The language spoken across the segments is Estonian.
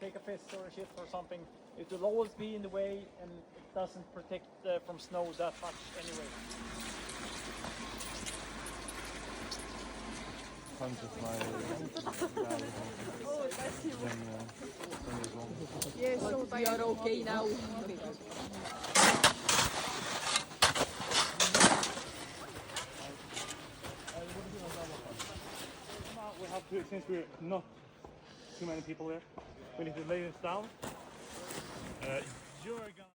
take a piss or a shit or something, it will always be in the way and it doesn't protect from snow that much anyway. Yes, so we are okay now. We have to, since we're not too many people there, we need to lay this down. You're gonna...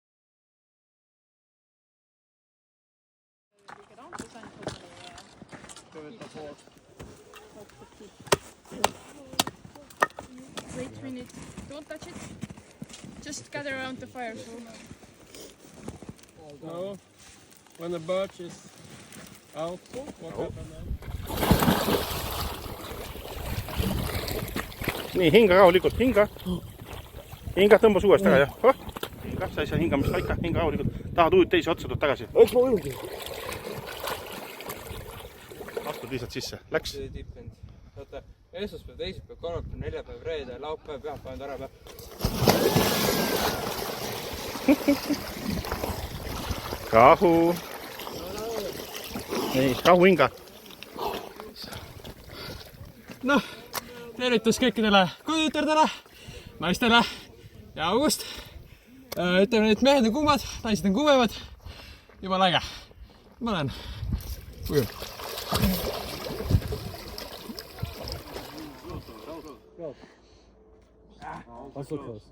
Wait a minute, don't touch it. Just gather around the fire. No, when the birch is out, what happened then? Nii, hinga rahulikult, hinga. Hinga, tõmba suuest tagasi. Hinga, sa ei saa hingamist paika, hinga rahulikult. Tahad uud teisi otsa tuud tagasi. Eks ma võingi. Astud lihtsalt sisse. Läks. Oota, esmaspäev, teisipäev, kolmapäev, neljapäev, reede, laupäev, pühapäev on tore päev. Rahu. Nii, rahu hinga. Noh, tervitus kõikidele kodutõrdele, naistele ja August. Ütleme, et mehed on kuumad, naised on kuumemad. Jumala äge. Ma olen kuju. I'm so close.